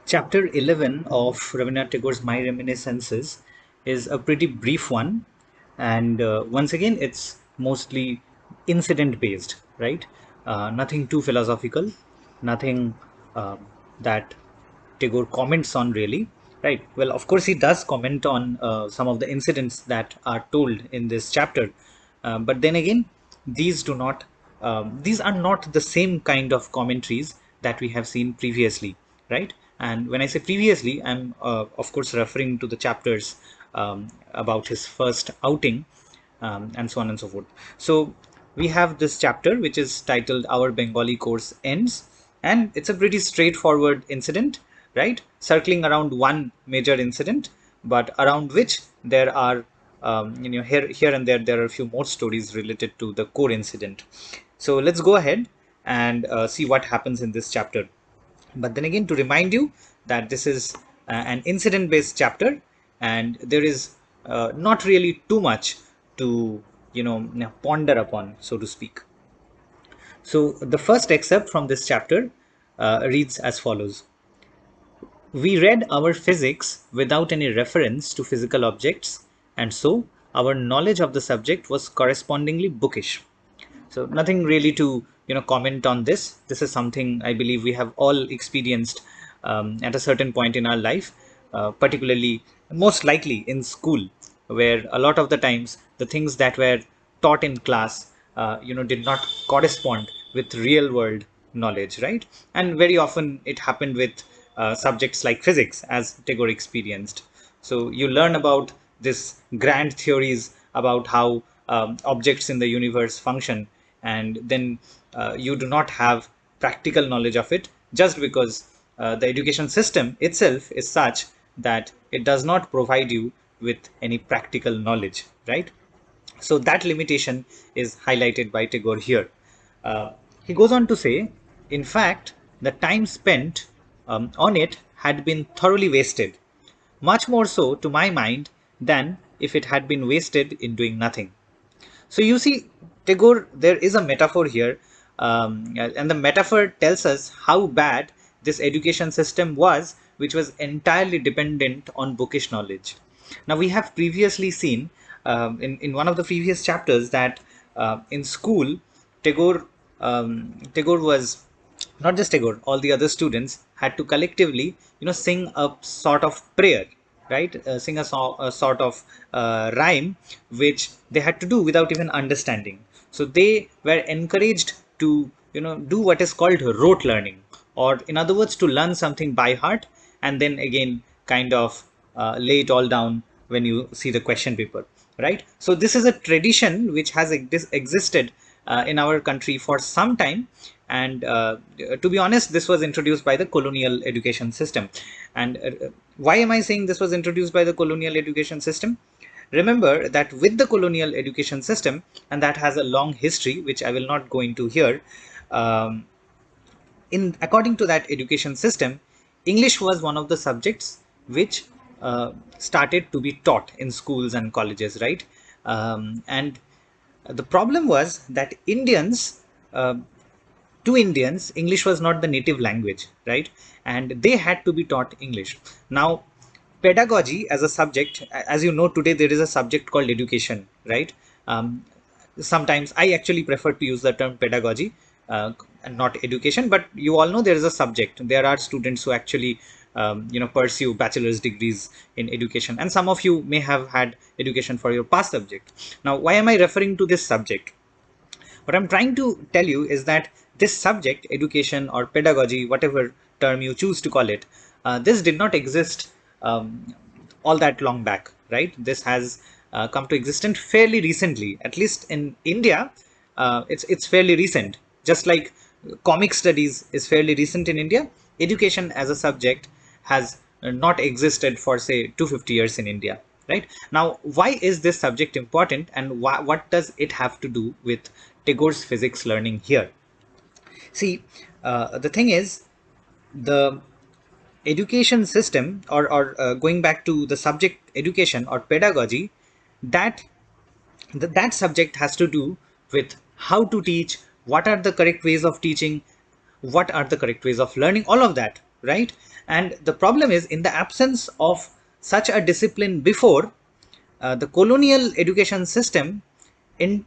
Chapter 11 of Rabindranath Tagore's My Reminiscences is a pretty brief one, and once again, it's mostly incident based, right? Nothing too philosophical, nothing that Tagore comments on really, right? Well, of course, he does comment on some of the incidents that are told in this chapter, but then again, these do not, these are not the same kind of commentaries that we have seen previously, right? And when I say previously, I'm of course referring to the chapters about his first outing, and so on and so forth. So we have this chapter which is titled Our Bengali Course Ends, and it's a pretty straightforward incident, right? Circling around one major incident, but around which there are, here and there are a few more stories related to the core incident. So let's go ahead and see what happens in this chapter. But then again, to remind you that this is an incident based chapter, and there is not really too much to ponder upon, so to speak. So the first excerpt from this chapter reads as follows. We read our physics without any reference to physical objects, and so our knowledge of the subject was correspondingly bookish. So nothing really to comment on this. This is something I believe we have all experienced at a certain point in our life, particularly most likely in school, where a lot of the times the things that were taught in class, did not correspond with real world knowledge, right? And very often it happened with subjects like physics, as Tagore experienced. So you learn about this grand theories about how objects in the universe function, and then you do not have practical knowledge of it, just because the education system itself is such that it does not provide you with any practical knowledge, right? So that limitation is highlighted by Tagore here. He goes on to say, in fact, the time spent on it had been thoroughly wasted, much more so to my mind than if it had been wasted in doing nothing. So you see, Tagore, there is a metaphor here, and the metaphor tells us how bad this education system was, which was entirely dependent on bookish knowledge. Now, we have previously seen in one of the previous chapters that in school, Tagore, Tagore was not just Tagore, all the other students had to collectively, sing a sort of prayer, right? Sing a sort of rhyme, which they had to do without even understanding. So they were encouraged to, do what is called rote learning, or in other words, to learn something by heart and then again kind of lay it all down when you see the question paper, right? So this is a tradition which has existed in our country for some time, and to be honest, this was introduced by the colonial education system. And why am I saying this was introduced by the colonial education system? Remember that with the colonial education system, and that has a long history which I will not go into here, um, in according to that education system, English was one of the subjects which started to be taught in schools and colleges, right? And the problem was that uh, to Indians, English was not the native language, right? And they had to be taught English. Now, pedagogy as a subject, as you know, today there is a subject called education, right? Um, Sometimes I actually prefer to use the term pedagogy and not education, but you all know there is a subject. There are students who actually pursue bachelor's degrees in education, and some of you may have had education for your past subject. Now, why am I referring to this subject? What I'm trying to tell you is that this subject, education or pedagogy, whatever term you choose to call it, this did not exist all that long back, right? This has come to existence fairly recently, at least in India. It's fairly recent. Just like comic studies is fairly recent in India, education as a subject has not existed for say 250 years in India. Right now, why is this subject important, and what does it have to do with Tagore's physics learning here? See, the thing is, the education system, or going back to the subject education or pedagogy, that that subject has to do with how to teach, what are the correct ways of teaching, what are the correct ways of learning, all of that, right? And the problem is, in the absence of such a discipline before, the colonial education system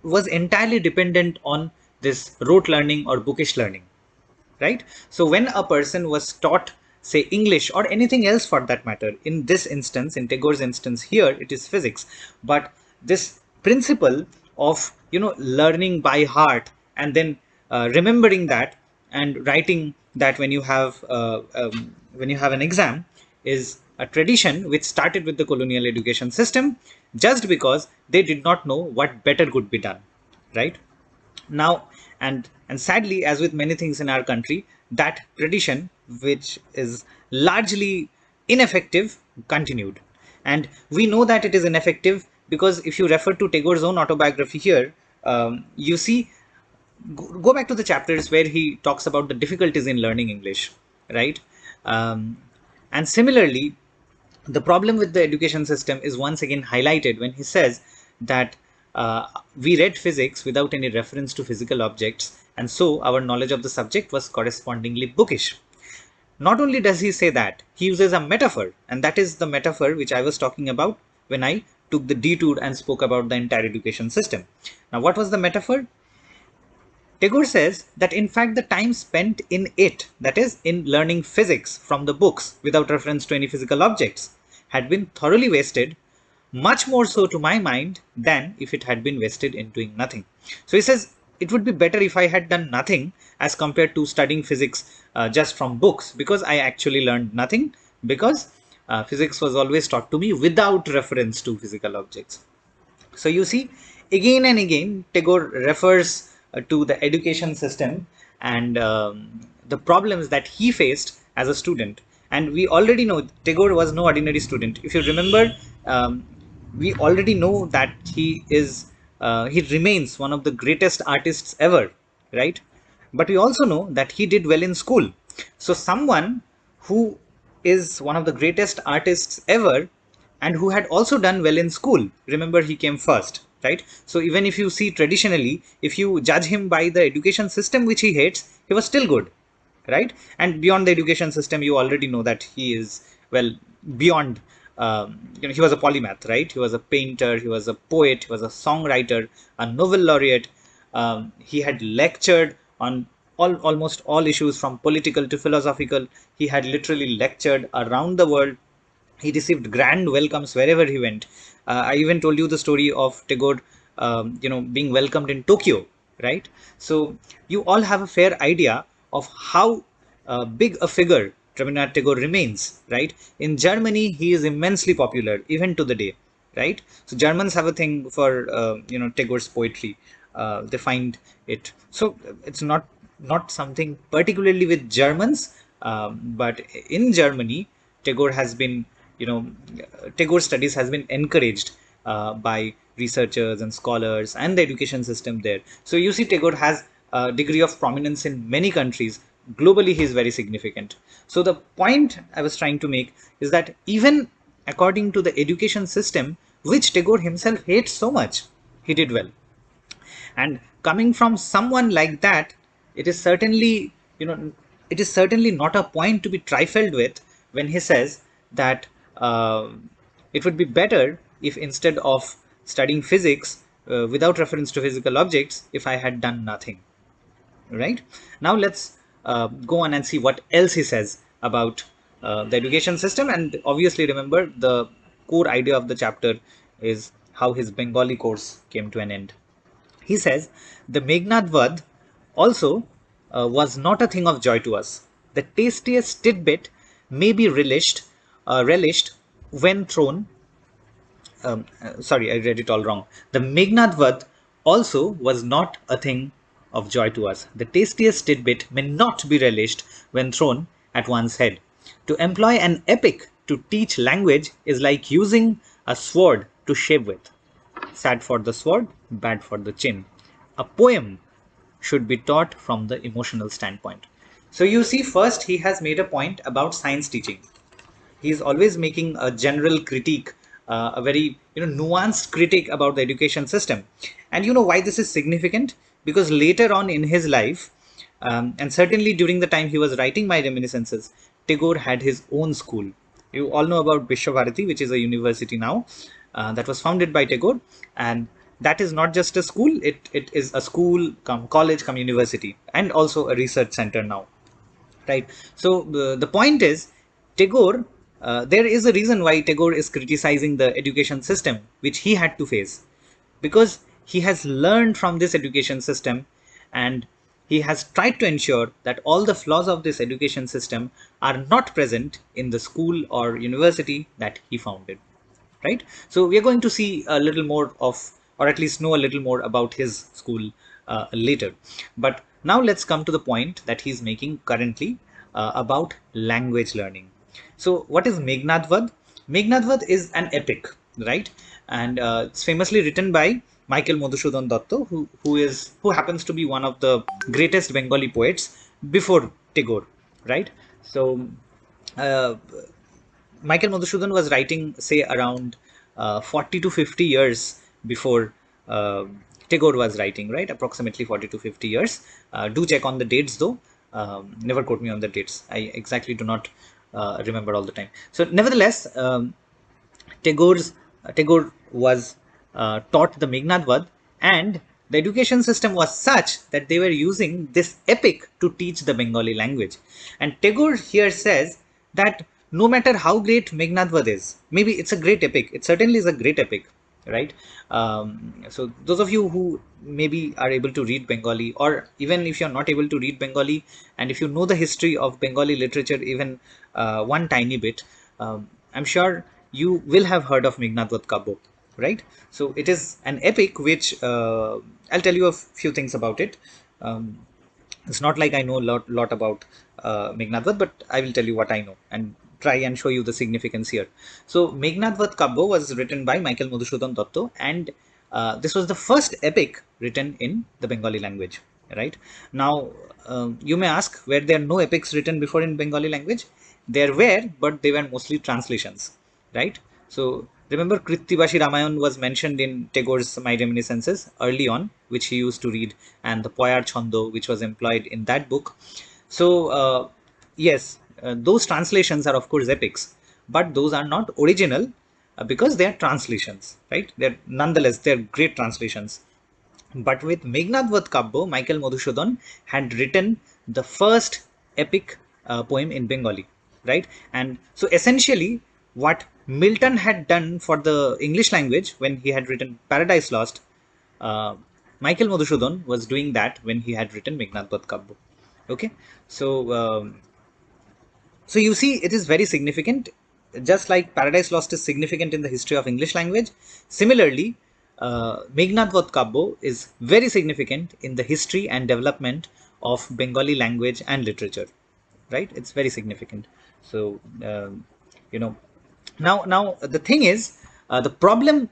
was entirely dependent on this rote learning or bookish learning, right? So when a person was taught, say, English or anything else for that matter, in this instance, in Tagore's instance here, it is physics, but this principle of, learning by heart and then remembering that and writing that when you have an exam is a tradition which started with the colonial education system, just because they did not know what better could be done, right? Now, and sadly, as with many things in our country, that tradition, which is largely ineffective, continued. And we know that it is ineffective because if you refer to Tagore's own autobiography here, you see, go back to the chapters where he talks about the difficulties in learning English, right? um, and similarly, the problem with the education system is once again highlighted when he says that we read physics without any reference to physical objects, and so our knowledge of the subject was correspondingly bookish. Not only does he say that, he uses a metaphor, and that is the metaphor which I was talking about when I took the detour and spoke about the entire education system. Now, what was the metaphor? Tagore says that in fact the time spent in it, that is, in learning physics from the books without reference to any physical objects, had been thoroughly wasted, much more so to my mind than if it had been wasted in doing nothing. So he says it would be better if I had done nothing as compared to studying physics just from books, because I actually learned nothing, because physics was always taught to me without reference to physical objects. So you see, again and again, Tagore refers to the education system and the problems that he faced as a student. And we already know Tagore was no ordinary student. If you remember, um, we already know that he remains one of the greatest artists ever, right? But we also know that he did well in school. So someone who is one of the greatest artists ever and who had also done well in school, remember, he came first, right? So even if you see traditionally, if you judge him by the education system which he hates, he was still good, right? And beyond the education system, you already know that he is, well, beyond. He was a polymath, right? He was a painter, he was a poet, he was a songwriter, a Nobel laureate. He had lectured on almost all issues from political to philosophical. He had literally lectured around the world. He received grand welcomes wherever he went. I even told you the story of Tagore, being welcomed in Tokyo, right? So you all have a fair idea of how big a figure Rabindranath Tagore remains, right? In Germany, he is immensely popular even to the day, right? So Germans have a thing for Tagore's poetry. They find it so it's not something particularly with Germans, but in Germany, Tagore has been, you know, Tagore studies has been encouraged by researchers and scholars and the education system there. So you see, Tagore has a degree of prominence in many countries. Globally, he is very significant. So the point I was trying to make is that even according to the education system, which Tagore himself hates so much, he did well. And coming from someone like that, it is certainly, it is certainly not a point to be trifled with when he says that it would be better if instead of studying physics without reference to physical objects, if I had done nothing, right? Now let's go on and see what else he says about the education system. And obviously remember, the core idea of the chapter is how his Bengali course came to an end. He says, the Meghnad Vad also was not a thing of joy to us. The tastiest tidbit may be relished when thrown. Sorry, I read it all wrong. The Meghnad Vad also was not a thing of joy to us. The tastiest tidbit may not be relished when thrown at one's head. To employ an epic to teach language is like using a sword to shave with. Sad for the sword, bad for the chin. A poem should be taught from the emotional standpoint. So you see, first he has made a point about science teaching. He is always making a general critique, a very nuanced critique about the education system. And you know why this is significant? Because later on in his life, and certainly during the time he was writing My Reminiscences, Tagore had his own school. You all know about Vishwabharati, which is a university now, that was founded by Tagore, and that is not just a school; it is a school, come college, come university, and also a research center now, right? So the point is, Tagore. There is a reason why Tagore is criticizing the education system which he had to face, because he has learned from this education system, and he has tried to ensure that all the flaws of this education system are not present in the school or university that he founded, right? So we are going to see a little more of, or at least know a little more about his school later. But now let's come to the point that he's making currently about language learning. So what is Meghnadvad? Meghnadvad is an epic, right? And it's famously written by Michael Madhusudhan Dotto, who happens to be one of the greatest Bengali poets before Tagore, right? So uh, Michael Madhusudhan was writing, say, around 40 to 50 years before uh, Tagore was writing, right? Approximately 40 to 50 years. Do check on the dates, though. Never quote me on the dates. I exactly do not remember all the time. So, nevertheless, Tagore was taught the Meghnadvad, and the education system was such that they were using this epic to teach the Bengali language. And Tagore here says that no matter how great Meghnadvad is, maybe it's a great epic, it certainly is a great epic, right? So those of you who maybe are able to read Bengali, or even if you're not able to read Bengali, and if you know the history of Bengali literature even one tiny bit, I'm sure you will have heard of Meghnadvat Kabbo, right? So it is an epic which I'll tell you a few things about it. Um, it's not like I know a lot about Meghnadvat, but I will tell you what I know and try and show you the significance here. So Meghnadvat Kabbo was written by Michael Madhusudhan Dotto, and this was the first epic written in the Bengali language. Right now, you may ask, were there no epics written before in Bengali language? There were, but they were mostly translations, right? So remember, Krittibashi Ramayan was mentioned in Tagore's My Reminiscences early on, which he used to read, and the Poyar Chando, which was employed in that book. So, yes, those translations are of course epics, but those are not original because they are translations, right? They're nonetheless they're great translations. But with Meghnadvat Kabbo, Michael Madhusudhan had written the first epic poem in Bengali, right? And so essentially, what Milton had done for the English language when he had written Paradise Lost, uh, Michael Madhusudhan was doing that when he had written Meghnadvat Kabbo. Okay, so so you see, it is very significant. Just like Paradise Lost is significant in the history of English language, similarly, Meghnadvat Kabbo is very significant in the history and development of Bengali language and literature. Right? It's very significant. So you know, now the thing is, the problem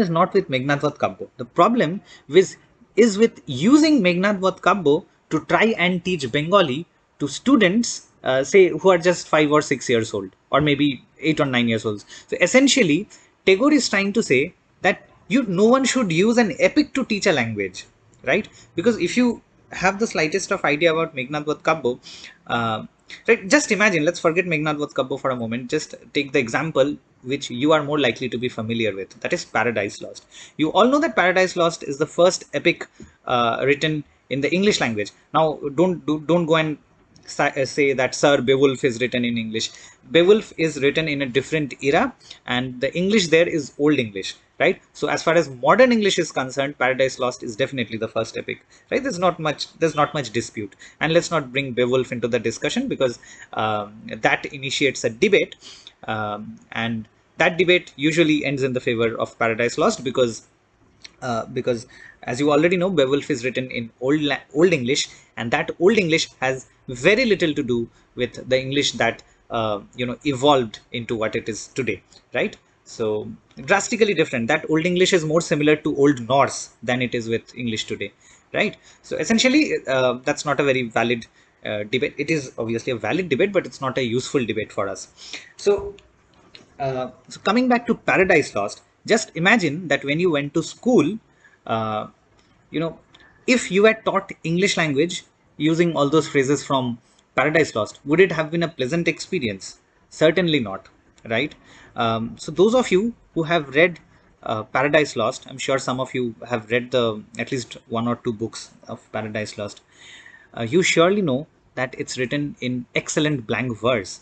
is not with Meghnadvat Kabbo. The problem is with using Meghnadvat Kabbo to try and teach Bengali to students, say, who are just 5 or 6 years old, or maybe 8 or 9 years old. So essentially, Tagore is trying to say that no one should use an epic to teach a language, right? Because if you have the slightest of idea about Meghnadvat Kabbo, right, just imagine, let's forget Meghnadvat Kabbo for a moment. Just take the example which you are more likely to be familiar with. That is Paradise Lost. You all know that Paradise Lost is the first epic written in the English language. Now, don't go and say that Sir Beowulf is written in English. Beowulf is written in a different era, and the English there is Old English, right? So as far as modern English is concerned, Paradise Lost is definitely the first epic, right? There's not much dispute, and let's not bring Beowulf into the discussion because that initiates a debate, and that debate usually ends in the favor of Paradise Lost because as you already know, Beowulf is written in Old English, and that Old English has very little to do with the English that evolved into what it is today, right? So drastically different. That Old English is more similar to Old Norse than it is with English today, right? So essentially, that's not a very valid debate. It is obviously a valid debate, but it's not a useful debate for us. So coming back to Paradise Lost, just imagine that when you went to school, uh, you know, if you were taught English language using all those phrases from Paradise Lost, would it have been a pleasant experience? Certainly not, right? So those of you who have read Paradise Lost, I'm sure some of you have read the at least one or two books of Paradise Lost. You surely know that it's written in excellent blank verse,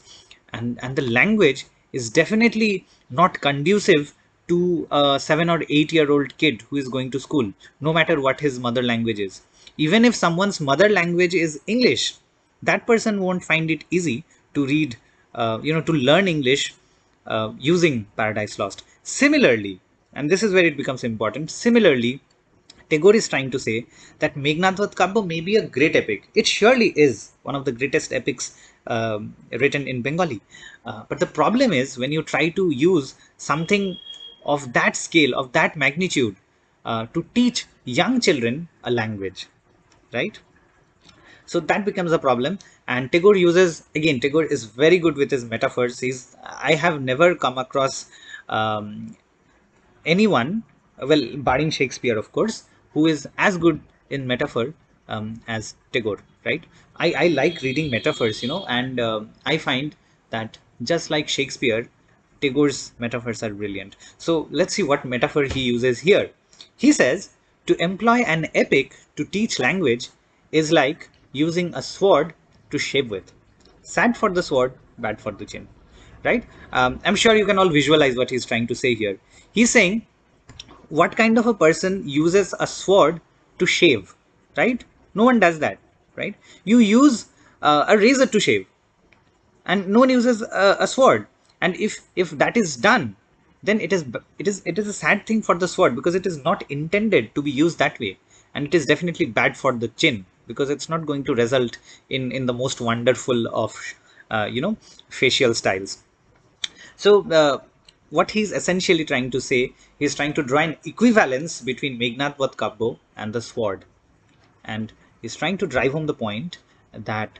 and the language is definitely not conducive to a 7 or 8 year old kid who is going to school, no matter what his mother language is. Even if someone's mother language is English, that person won't find it easy to read, to learn English using Paradise Lost. Similarly, and this is where it becomes important, similarly, Tagore is trying to say that Meghnadvadh Kaব্য may be a great epic. It surely is one of the greatest epics written in Bengali. But the problem is when you try to use something of that scale, of that magnitude, to teach young children a language, right? So that becomes a problem. And Tagore uses, again, Tagore is very good with his metaphors. I have never come across um, anyone, well, barring Shakespeare, of course, who is as good in metaphor as Tagore, right? I like reading metaphors, and I find that just like Shakespeare, Tagore's metaphors are brilliant. So let's see what metaphor he uses here. He says, to employ an epic to teach language is like using a sword to shave with. Sad for the sword, bad for the chin, right? I'm sure you can all visualize what he's trying to say here. He's saying, what kind of a person uses a sword to shave, right? No one does that, right? You use a razor to shave, and no one uses a sword. And if that is done, then it is a sad thing for the sword, because it is not intended to be used that way, and it is definitely bad for the chin, because it's not going to result in the most wonderful of facial styles. So, what he's essentially trying to say, he's trying to draw an equivalence between Meghnadvadh Kaব্য and the sword. And he's trying to drive home the point that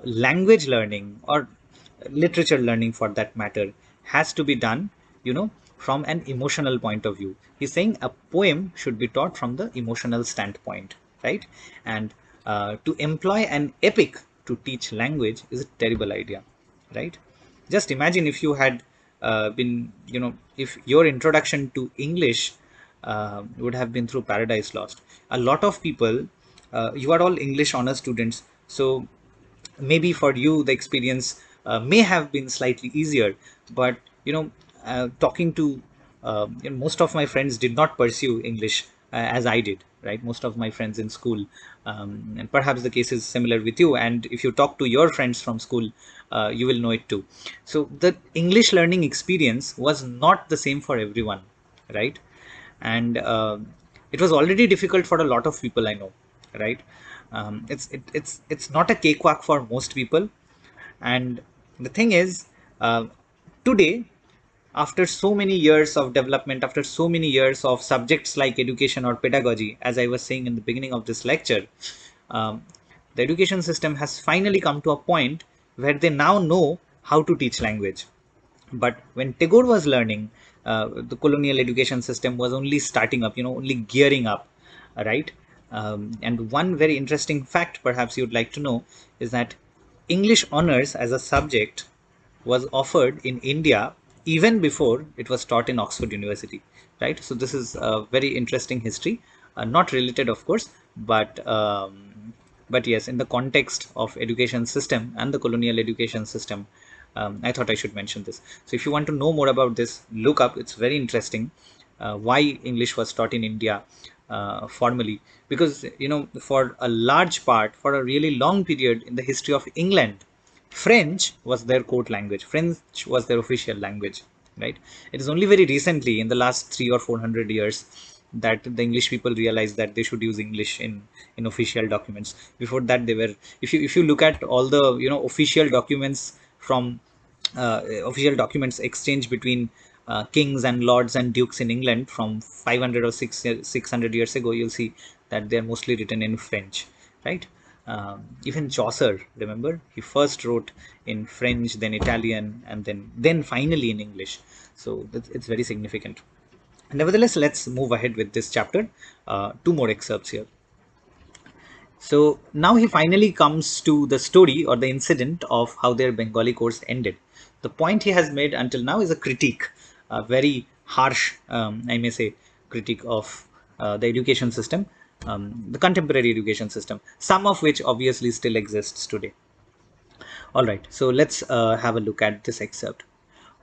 language learning, or literature learning for that matter, has to be done, from an emotional point of view. He's saying a poem should be taught from the emotional standpoint, right? And to employ an epic to teach language is a terrible idea, right? Just imagine if you had been, if your introduction to English would have been through Paradise Lost. A lot of people, you are all English honor students, so maybe for you the experience may have been slightly easier, but talking to most of my friends did not pursue English as I did, right? Most of my friends in school, and perhaps the case is similar with you, and if you talk to your friends from school, you will know it too. So the English learning experience was not the same for everyone, right? And it was already difficult for a lot of people, I know, right? It's not a cakewalk for most people. And the thing is, today, after so many years of development, after so many years of subjects like education or pedagogy, as I was saying in the beginning of this lecture, um, the education system has finally come to a point where they now know how to teach language. But when Tagore was learning, the colonial education system was only starting up, only gearing up, right? And one very interesting fact, perhaps you'd like to know, is that English honors as a subject was offered in India even before it was taught in Oxford University, right? So this is a very interesting history, not related, of course, but yes, in the context of education system and the colonial education system, I thought I should mention this. So if you want to know more about this, look up. It's very interesting why English was taught in India formally, because for a large part, for a really long period in the history of England, French was their court language. French was their official language, right? It is only very recently, in the last 300 or 400 years, that the English people realized that they should use English in official documents. Before that, they were. If you look at all the official documents from official documents exchanged between kings and lords and dukes in England from 500 or 600 years ago, you'll see that they're mostly written in French, right? Even Chaucer, remember, he first wrote in French, then Italian, and then finally in English. So it's very significant. Nevertheless, let's move ahead with this chapter. Two more excerpts here. So now he finally comes to the story or the incident of how their Bengali course ended. The point he has made until now is a critique, a very harsh, I may say, critique of the education system, the contemporary education system, some of which obviously still exists today. All right, so let's have a look at this excerpt.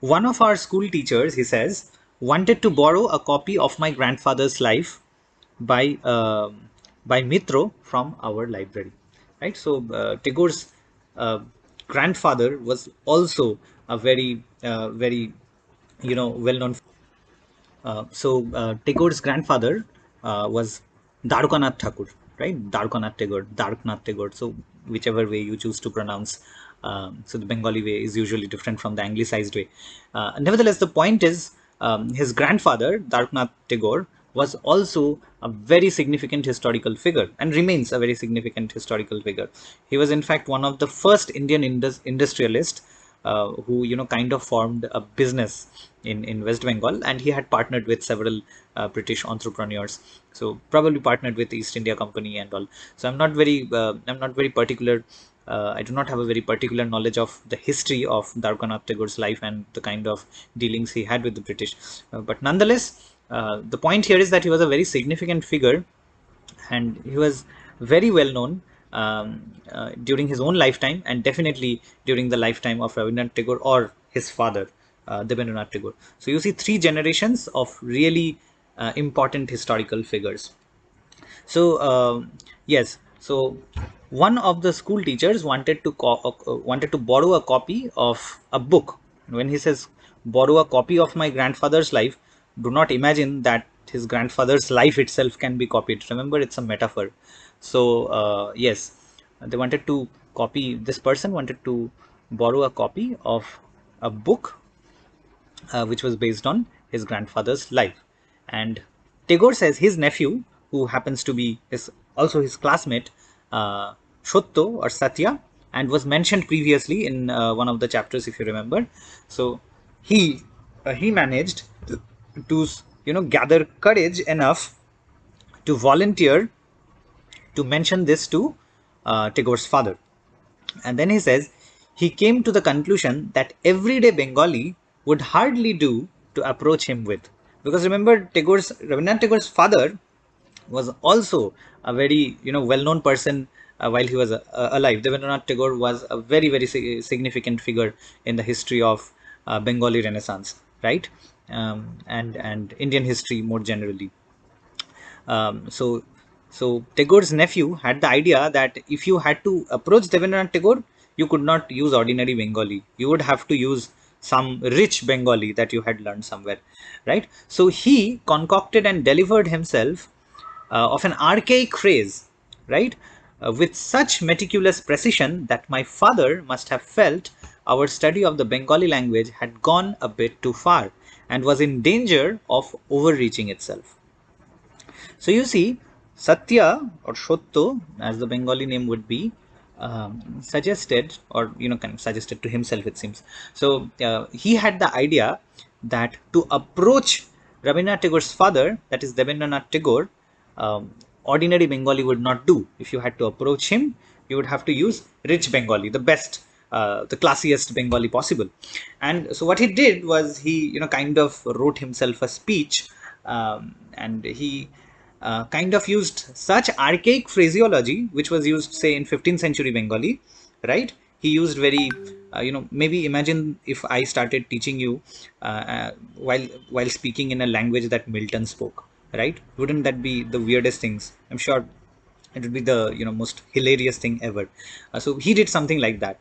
One of our school teachers, he says, wanted to borrow a copy of my grandfather's life by Mitro from our library. Right. So Tagore's uh, grandfather was also a very well-known. Tagore's grandfather was Darukanath Thakur, right? Darukanath Tagore, Darknath Tagore. So whichever way you choose to pronounce. So the Bengali way is usually different from the anglicized way. Nevertheless, the point is his grandfather, Darknath Tagore, was also a very significant historical figure and remains a very significant historical figure. He was in fact one of the first Indian industrialists who kind of formed a business in West Bengal, and he had partnered with several British entrepreneurs. So probably partnered with East India Company and all. So I'm not very particular. I do not have a very particular knowledge of the history of Darkanath Tagore's life and the kind of dealings he had with the British. But nonetheless, the point here is that he was a very significant figure, and he was very well known during his own lifetime, and definitely during the lifetime of Rabindranath Tagore or his father, Debendranath Tagore. So you see three generations of really important historical figures. So yes, so one of the school teachers wanted to borrow a copy of a book. When he says borrow a copy of my grandfather's life, do not imagine that his grandfather's life itself can be copied. Remember, it's a metaphor. So yes, they wanted to copy. This person wanted to borrow a copy of a book which was based on his grandfather's life. And Tagore says his nephew, who happens to be also his classmate, Shotto or Satya, and was mentioned previously in one of the chapters, if you remember. So he managed to gather courage enough to volunteer to mention this to Tagore's father. And then he says he came to the conclusion that everyday Bengali would hardly do to approach him with. Because remember, Rabindranath Tagore's father was also a very well-known person while he was alive. Rabindranath Tagore was a very significant figure in the history of Bengali Renaissance, right? And Indian history more generally. Um, so, so Tagore's nephew had the idea that if you had to approach Devendranath Tagore, you could not use ordinary Bengali. You would have to use some rich Bengali that you had learned somewhere, right? So he concocted and delivered himself of an archaic phrase, right? With such meticulous precision that my father must have felt our study of the Bengali language had gone a bit too far and was in danger of overreaching itself. So you see, Satya or Shotto, as the Bengali name would be, suggested, or kind of suggested to himself, it seems. So he had the idea that to approach Rabindranath Tagore's father, that is Debendranath Tagore, um, ordinary Bengali would not do. If you had to approach him, you would have to use rich Bengali, the best, the classiest Bengali possible. And so what he did was he, kind of wrote himself a speech, and he kind of used such archaic phraseology, which was used, say, in 15th century Bengali, right? He used very, maybe imagine if I started teaching you while speaking in a language that Milton spoke, right? Wouldn't that be the weirdest things? I'm sure it would be the most hilarious thing ever. So he did something like that.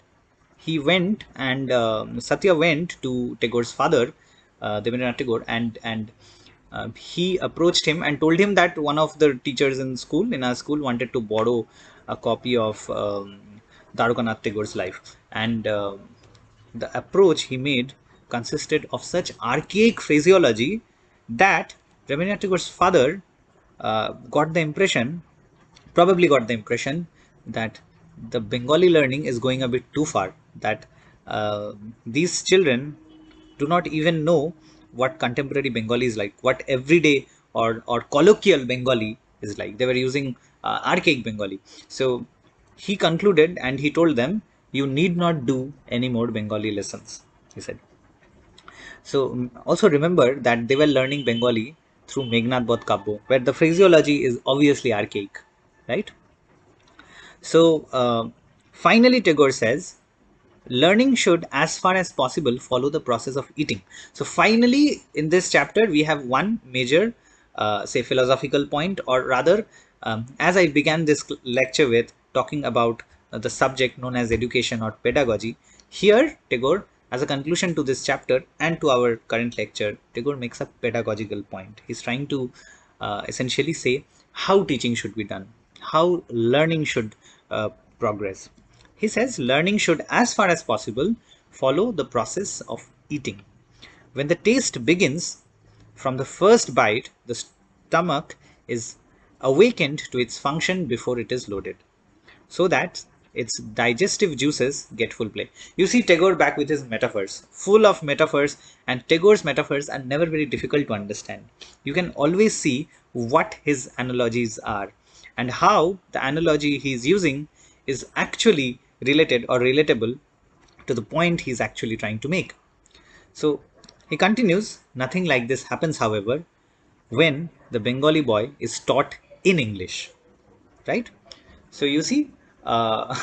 He went and Satya went to Tagore's father, Devendranath Tagore, and he approached him and told him that one of the teachers in our school wanted to borrow a copy of Darukanath Tagore's life, and the approach he made consisted of such archaic phraseology that Rabindranath Tagore's father got the impression probably got the impression that the Bengali learning is going a bit too far, that these children do not even know what contemporary Bengali is like, what everyday or colloquial Bengali is like. They were using archaic Bengali. So he concluded and he told them, "You need not do any more Bengali lessons," he said. So also remember that they were learning Bengali through Meghnad Bodh Kabbo, where the phraseology is obviously archaic, right? So finally, Tagore says, learning should, as far as possible, follow the process of eating. So finally, in this chapter, we have one major, say, philosophical point, or rather, as I began this lecture with talking about the subject known as education or pedagogy, here Tagore, as a conclusion to this chapter and to our current lecture, Tagore makes a pedagogical point. He's trying to essentially say how teaching should be done, how learning should progress. He says learning should, as far as possible, follow the process of eating. When the taste begins, from the first bite, the stomach is awakened to its function before it is loaded, so that its digestive juices get full play. You see Tagore back with his metaphors, full of metaphors, and Tagore's metaphors are never very difficult to understand. You can always see what his analogies are and how the analogy he is using is actually related or relatable to the point he's actually trying to make. So he continues, nothing like this happens, however, when the Bengali boy is taught in English, right? So you see, uh,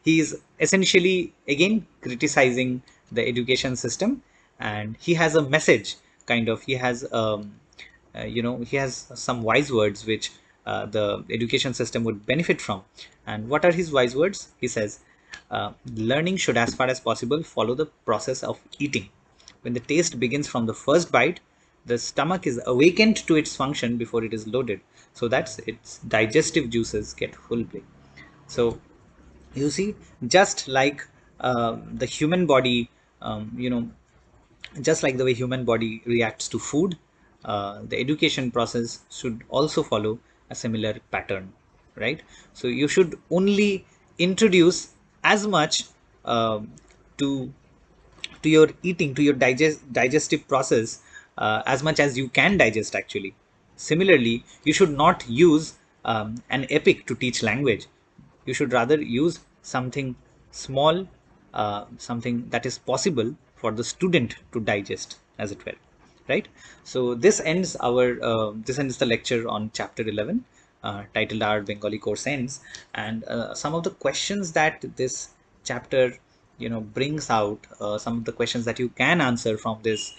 he is essentially again criticizing the education system, and he has a message. Kind of, he has, he has some wise words which the education system would benefit from. And what are his wise words? He says, learning should, as far as possible, follow the process of eating. When the taste begins from the first bite, the stomach is awakened to its function before it is loaded, so that its digestive juices get full play. So you see, just like the human body, just like the way human body reacts to food, the education process should also follow a similar pattern, right? So you should only introduce as much um, to your eating, to your digestive process, as much as you can digest actually. Similarly, you should not use an epic to teach language. You should rather use something small, something that is possible for the student to digest, as it were, right? So this ends the lecture on chapter 11, titled Our Bengali Course Ends. And some of the questions that this chapter brings out, some of the questions that you can answer from this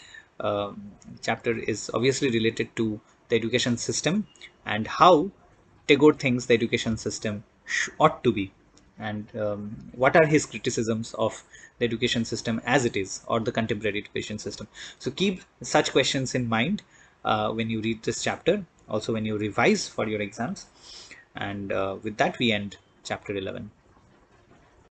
chapter is obviously related to the education system and how Tagore thinks the education system ought to be, and what are his criticisms of the education system as it is, or the contemporary education system. So keep such questions in mind when you read this chapter, also when you revise for your exams. And with that, we end chapter 11.